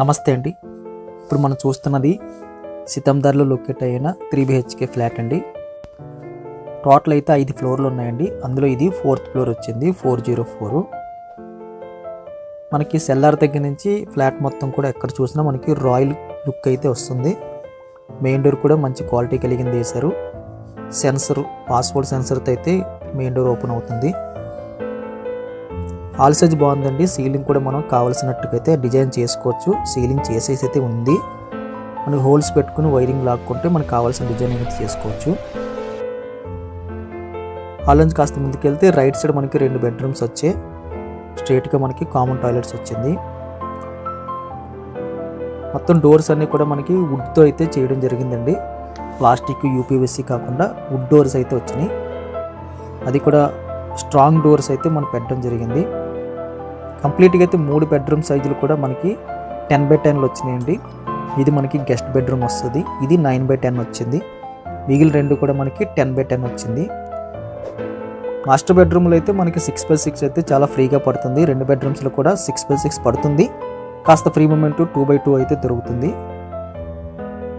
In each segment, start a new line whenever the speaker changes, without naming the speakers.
నమస్తే అండి. ఇప్పుడు మనం చూస్తున్నది సితందర్లో లొకేట్ అయిన 3 BHK ఫ్లాట్ అండి. టోటల్ అయితే 5 ఫ్లోర్లు ఉన్నాయండి. అందులో ఇది 4th ఫ్లోర్ వచ్చింది, 404. మనకి సెల్లార్ దగ్గర నుంచి ఫ్లాట్ మొత్తం కూడా ఎక్కడ చూసినా మనకి రాయల్ లుక్ అయితే వస్తుంది. మెయిన్ డోర్ కూడా మంచి క్వాలిటీ కలిగింది వేశారు. సెన్సర్, పాస్వర్డ్ సెన్సర్తో అయితే మెయిన్ డోర్ ఓపెన్ అవుతుంది. ఆల్ సైజ్ బాగుందండి. సీలింగ్ కూడా మనం కావాల్సినట్టుగా అయితే డిజైన్ చేసుకోవచ్చు. సీలింగ్ చేసేసి అయితే ఉంది. మనకి హోల్స్ పెట్టుకుని వైరింగ్ లాక్కుంటే మనకు కావాల్సిన డిజైన్ అయితే చేసుకోవచ్చు. హాల్ నుంచి కాస్త ముందుకెళ్తే రైట్ సైడ్ మనకి 2 బెడ్రూమ్స్ వచ్చాయి. స్ట్రైట్గా మనకి కామన్ టాయిలెట్స్ వచ్చింది. మొత్తం డోర్స్ అన్నీ కూడా మనకి వుడ్తో అయితే చేయడం జరిగిందండి. ప్లాస్టిక్, యూపీవీసీ కాకుండా వుడ్ డోర్స్ అయితే వచ్చినాయి. అది కూడా స్ట్రాంగ్ డోర్స్ అయితే మనం పెట్టడం జరిగింది. కంప్లీట్గా అయితే 3 బెడ్రూమ్ సైజులు కూడా మనకి 10x10 వచ్చినాయండి. ఇది మనకి గెస్ట్ బెడ్రూమ్ వస్తుంది. ఇది 9x10 వచ్చింది. మిగిలిన 2 కూడా మనకి 10x10 వచ్చింది. మాస్టర్ బెడ్రూమ్లో అయితే మనకి 6x6 అయితే చాలా ఫ్రీగా పడుతుంది. 2 బెడ్రూమ్స్లో కూడా 6x6 పడుతుంది. కాస్త ఫ్రీ మూమెంట్ 2x2 అయితే దొరుకుతుంది.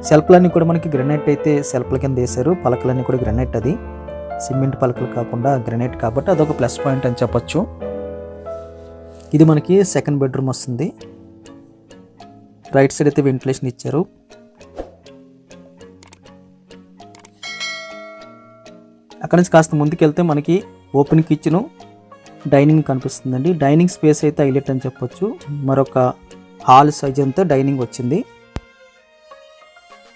సెల్ఫ్లన్నీ కూడా మనకి గ్రానైట్ అయితే సెల్ఫ్ల కింద వేశారు. పలకలన్నీ కూడా గ్రానైట్, అది సిమెంట్ పలకలు కాకుండా గ్రానైట్ కాబట్టి అదొక ప్లస్ పాయింట్ అని చెప్పొచ్చు. ఇది మనకి సెకండ్ బెడ్రూమ్ వస్తుంది. రైట్ సైడ్ అయితే వెంటిలేషన్ ఇచ్చారు. అక్కడ నుంచి కాస్త ముందుకెళ్తే మనకి ఓపెన్ కిచెన్, డైనింగ్ కనిపిస్తుందండి. డైనింగ్ స్పేస్ అయితే హైలైట్ అని చెప్పొచ్చు. మరొక హాల్ సైజ్ అంతా డైనింగ్ వచ్చింది.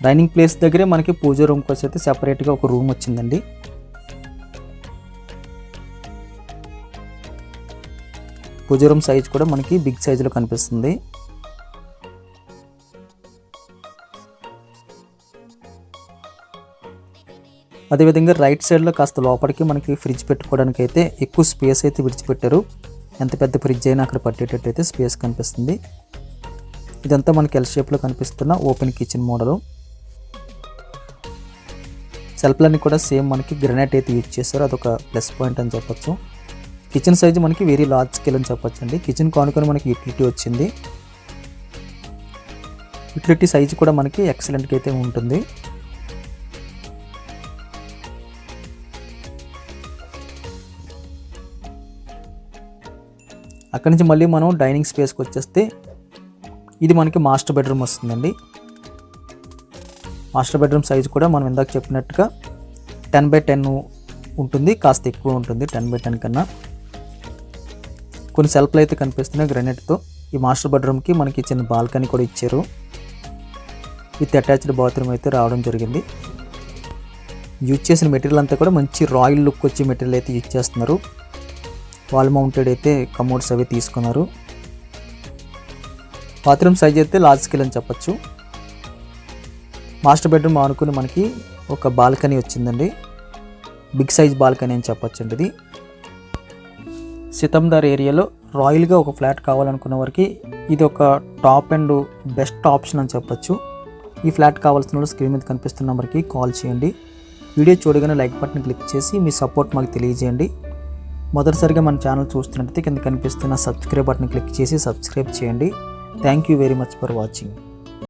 డైనింగ్ ప్లేస్ దగ్గరే మనకి పూజ రూమ్ కోసం అయితే సెపరేట్గా ఒక రూమ్ వచ్చిందండి. పూజ రూమ్ సైజ్ కూడా మనకి బిగ్ సైజులో కనిపిస్తుంది. అదేవిధంగా రైట్ సైడ్లో కాస్త లోపలికి మనకి ఫ్రిడ్జ్ పెట్టుకోవడానికి అయితే ఎక్కువ స్పేస్ అయితే విడిచిపెట్టారు. ఎంత పెద్ద ఫ్రిడ్జ్ అయినా అక్కడ పట్టేటట్టు అయితే స్పేస్ కనిపిస్తుంది. ఇదంతా మనకి ఎల్ షేప్లో కనిపిస్తున్న ఓపెన్ కిచెన్ మోడలు. సెల్ఫ్లన్నీ కూడా సేమ్ మనకి గ్రానైట్ అయితే యూజ్ చేశారు. అదొక ప్లస్ పాయింట్ అని చెప్పొచ్చు. కిచెన్ సైజు మనకి వెరీ లార్జ్ స్కేల్ అని చెప్పొచ్చు అండి. కిచెన్ కానుకొని మనకి యూటిలిటీ వచ్చింది. యూటిలిటీ సైజు కూడా మనకి ఎక్సలెంట్గా అయితే ఉంటుంది. అక్కడి నుంచి మళ్ళీ మనం డైనింగ్ స్పేస్కి వచ్చేస్తే ఇది మనకి మాస్టర్ బెడ్రూమ్ వస్తుందండి. మాస్టర్ బెడ్రూమ్ సైజు కూడా మనం ఇందాక చెప్పినట్టుగా 10x10 ఉంటుంది. కాస్త ఎక్కువ ఉంటుంది 10x10 కన్నా. కొన్ని సెల్ఫ్లు అయితే కనిపిస్తున్నాయి గ్రానైట్తో. ఈ మాస్టర్ బెడ్రూమ్కి మనకి చిన్న బాల్కనీ కూడా ఇచ్చారు. విత్ అటాచ్డ్ బాత్రూమ్ అయితే రావడం జరిగింది. యూజ్ చేసిన మెటీరియల్ అంతా కూడా మంచి రాయల్ లుక్ వచ్చే మెటీరియల్ అయితే యూజ్ చేస్తున్నారు. వాల్ మౌంటెడ్ అయితే కమోడ్స్ అవి తీసుకున్నారు. బాత్రూమ్ సైజ్ అయితే లార్జ్ స్కేల్ అని చెప్పచ్చు. మాస్టర్ బెడ్రూమ్ ఆనుకుని మనకి ఒక బాల్కనీ వచ్చిందండి. బిగ్ సైజ్ బాల్కనీ అని చెప్పచ్చు అండి. ఇది సితందర్ ఏరియాలో రాయల్గా ఒక ఫ్లాట్ కావాలనుకున్న వారికి ఇది ఒక టాప్ అండ్ బెస్ట్ ఆప్షన్ అని చెప్పచ్చు. ఈ ఫ్లాట్ కావాల్సిన వాళ్ళు స్క్రీన్ మీద కనిపిస్తున్న నెంబర్కి కాల్ చేయండి. వీడియో చూడగానే లైక్ బటన్ క్లిక్ చేసి మీ సపోర్ట్ మాకు తెలియజేయండి. మొదటిసారిగా మన ఛానల్ చూస్తున్నట్లయితే కింద కనిపిస్తున్న సబ్స్క్రైబ్ బటన్ క్లిక్ చేసి సబ్స్క్రైబ్ చేయండి. Thank you very much for watching.